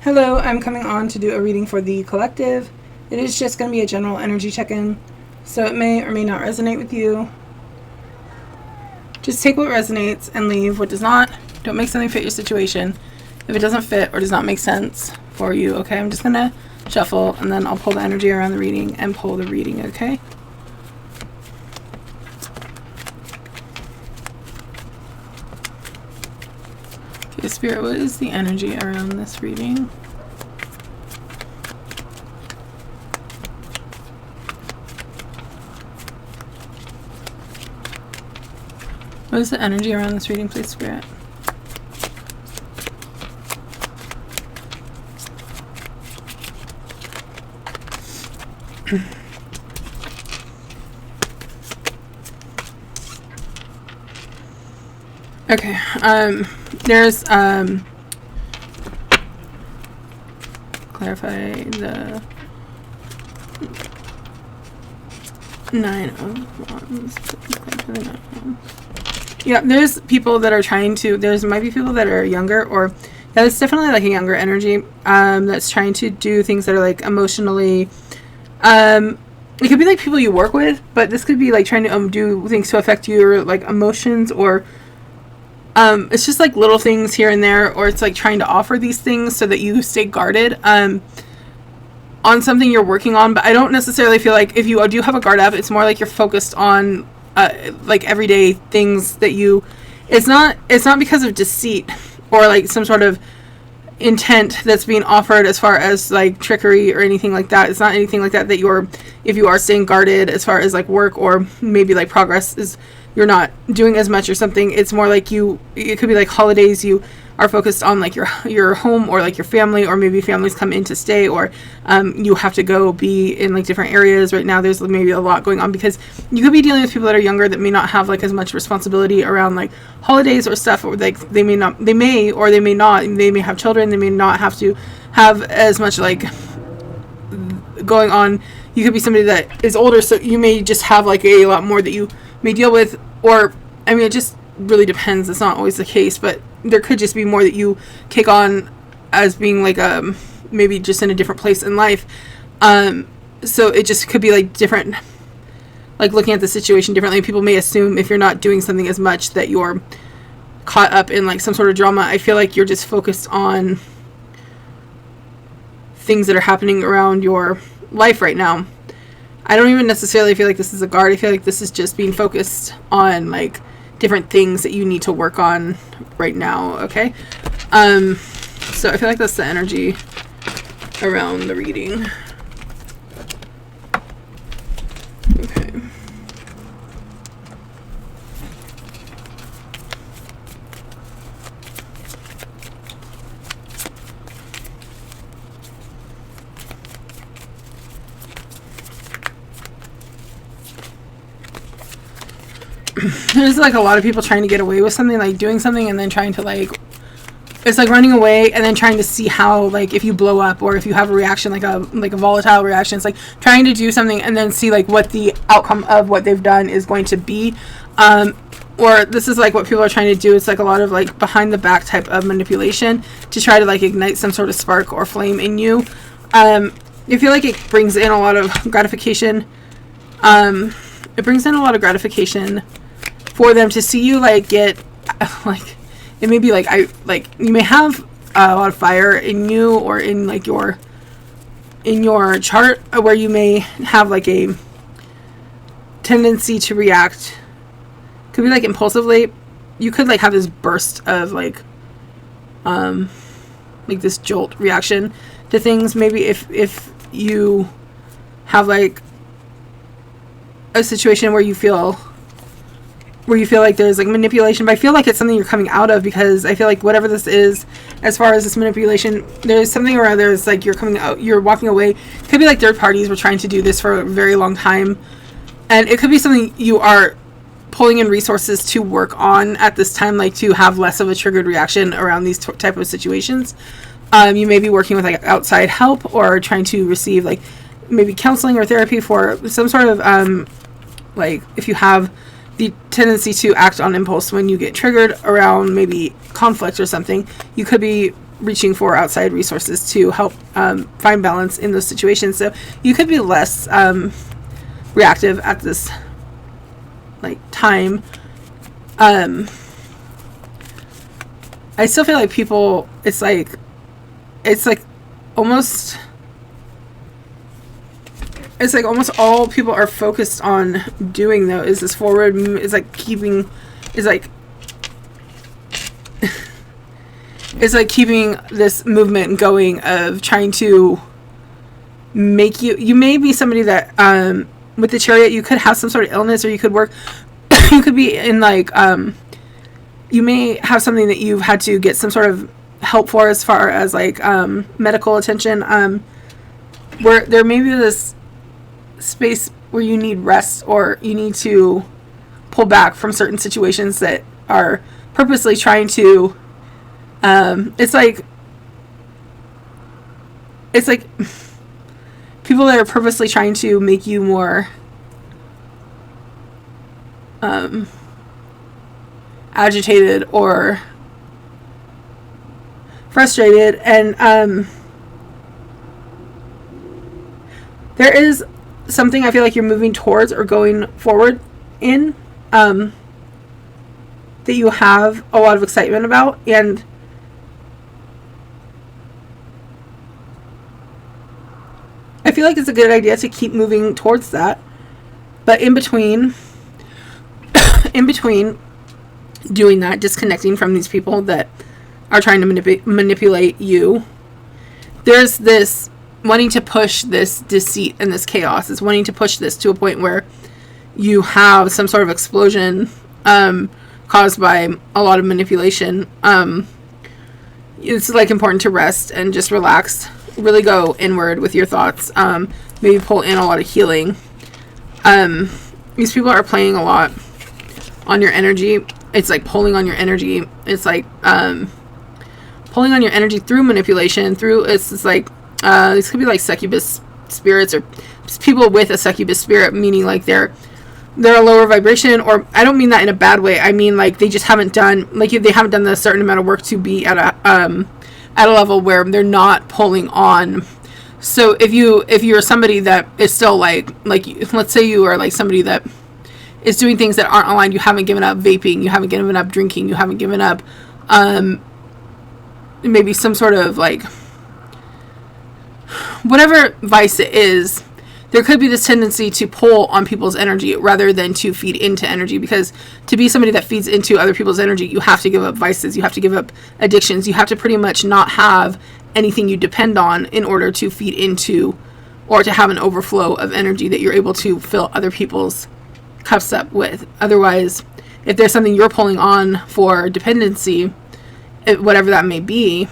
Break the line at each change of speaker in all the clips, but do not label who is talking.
Hello, I'm coming on to do a reading for the collective. It is just going to be a general energy check-in, so it may or may not resonate with you. Just take what resonates and leave what does not. Don't make something fit your situation if it doesn't fit or does not make sense for you, okay? I'm just going to shuffle, and then I'll pull the energy around the reading and pull the reading, okay? Okay, Spirit, what is the energy around this reading? What is the energy around this reading, please, Spirit? Okay, there's, clarify the 9 of Wands. Yeah, there's people that are trying to, might be people that are younger, or, yeah, it's definitely like a younger energy, that's trying to do things that are like emotionally, it could be like people you work with, but this could be like trying to do things to affect your like emotions, or it's just like little things here and there, or it's like trying to offer these things so that you stay guarded on something you're working on. But I don't necessarily feel like if you do have a guard up, it's more like you're focused on like everyday things that you, it's not because of deceit or like some sort of intent that's being offered as far as like trickery or anything like that. It's not anything like that if you are staying guarded as far as like work or maybe like progress is, you're not doing as much or something. It's more like it could be like holidays, you are focused on like your home or like your family, or maybe families come in to stay, or you have to go be in like different areas right now. There's maybe a lot going on because you could be dealing with people that are younger that may not have like as much responsibility around like holidays or stuff, or like they may not, they may or they may not, they may have children, they may not have to have as much like going on. You could be somebody that is older, so you may just have like a lot more that you may deal with, or I mean, it just really depends. It's not always the case, but there could just be more that you take on as being like maybe just in a different place in life. So it just could be like different, like looking at the situation differently. People may assume if you're not doing something as much that you're caught up in like some sort of drama. I feel like you're just focused on things that are happening around your life right now. I don't even necessarily feel like this is a guard. I feel like this is just being focused on like different things that you need to work on right now, okay? So I feel like that's the energy around the reading. Okay. There's like a lot of people trying to get away with something, like doing something and then trying to like, it's like running away and then trying to see how, like if you blow up or if you have a reaction, like a volatile reaction. It's like trying to do something and then see like what the outcome of what they've done is going to be. Or this is like what people are trying to do. It's like a lot of like behind the back type of manipulation to try to like ignite some sort of spark or flame in you. I feel like it brings in a lot of gratification. It brings in a lot of gratification for them to see you like get like, it may be like you may have a lot of fire in you or in like in your chart, where you may have like a tendency to react, could be like impulsively. You could like have this burst of like this jolt reaction to things. Maybe if you have like a situation where you feel like there's like manipulation, but I feel like it's something you're coming out of, because I feel like whatever this is, as far as this manipulation, there's something around there. It's like you're coming out, you're walking away. It could be like third parties were trying to do this for a very long time, and it could be something you are pulling in resources to work on at this time, like to have less of a triggered reaction around these type of situations. You may be working with like outside help or trying to receive like maybe counseling or therapy for some sort of like if you have the tendency to act on impulse when you get triggered around maybe conflict or something, you could be reaching for outside resources to help find balance in those situations. So you could be less reactive at this like time. I still feel like people, it's like almost all people are focused on doing though is this forward, is like keeping, is like it's like keeping this movement going of trying to make you may be somebody that with the Chariot, you could have some sort of illness, or you could work you could be in like you may have something that you've had to get some sort of help for as far as like medical attention, where there may be this space where you need rest, or you need to pull back from certain situations that are purposely trying to it's like people that are purposely trying to make you more agitated or frustrated. And there is something I feel like you're moving towards or going forward in that you have a lot of excitement about, and I feel like it's a good idea to keep moving towards that. But in between doing that, disconnecting from these people that are trying to manipulate you, there's this wanting to push this deceit and this chaos. It's wanting to push this to a point where you have some sort of explosion caused by a lot of manipulation. It's like important to rest and just relax. Really go inward with your thoughts. Maybe pull in a lot of healing. These people are playing a lot on your energy. It's like pulling on your energy. It's like pulling on your energy through manipulation. It's like these could be like succubus spirits, or people with a succubus spirit, meaning like they're a lower vibration. Or I don't mean that in a bad way. I mean like they just haven't done the certain amount of work to be at a level where they're not pulling on. So if you're somebody that is still like let's say you are like somebody that is doing things that aren't aligned, you haven't given up vaping, you haven't given up drinking, you haven't given up maybe some sort of like whatever vice it is, there could be this tendency to pull on people's energy rather than to feed into energy. Because to be somebody that feeds into other people's energy, you have to give up vices, you have to give up addictions, you have to pretty much not have anything you depend on in order to feed into or to have an overflow of energy that you're able to fill other people's cups up with. Otherwise, if there's something you're pulling on for dependency, whatever that may be,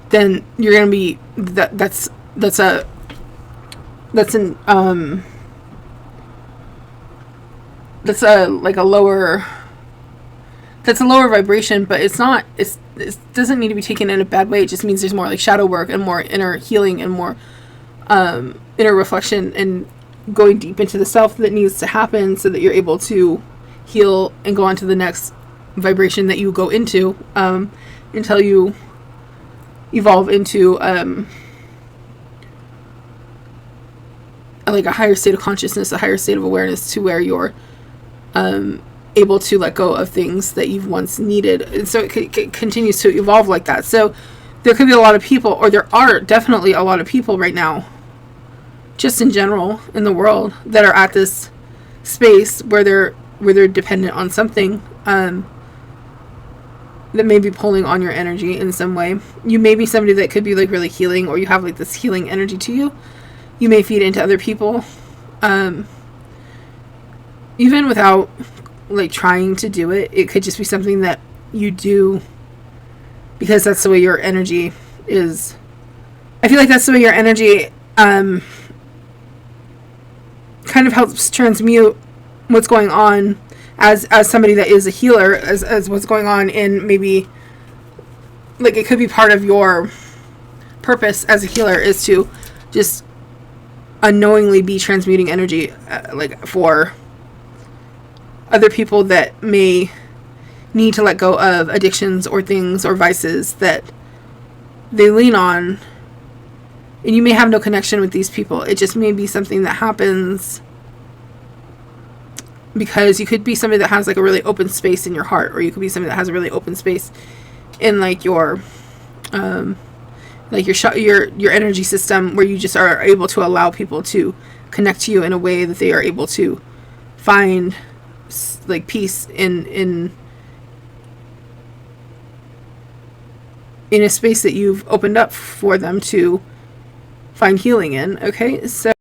then you're going to be that's a lower vibration. But it doesn't need to be taken in a bad way. It just means there's more like shadow work and more inner healing and more inner reflection and going deep into the self that needs to happen so that you're able to heal and go on to the next vibration that you go into until you evolve into like a higher state of consciousness, a higher state of awareness, to where you're able to let go of things that you've once needed. And so it continues to evolve like that. So there could be a lot of people, or there are definitely a lot of people right now, just in general in the world, that are at this space where they're dependent on something that may be pulling on your energy in some way. You may be somebody that could be like really healing, or you have like this healing energy to you. You may feed into other people, even without like trying to do it. It could just be something that you do because that's the way your energy is. I feel like that's the way your energy kind of helps transmute what's going on as somebody that is a healer, as what's going on in maybe like it could be part of your purpose as a healer is to just unknowingly be transmuting energy, like for other people that may need to let go of addictions or things or vices that they lean on, and you may have no connection with these people. It just may be something that happens because you could be somebody that has like a really open space in your heart, or you could be somebody that has a really open space in like your your energy system, where you just are able to allow people to connect to you in a way that they are able to find like peace in a space that you've opened up for them to find healing in. Okay, so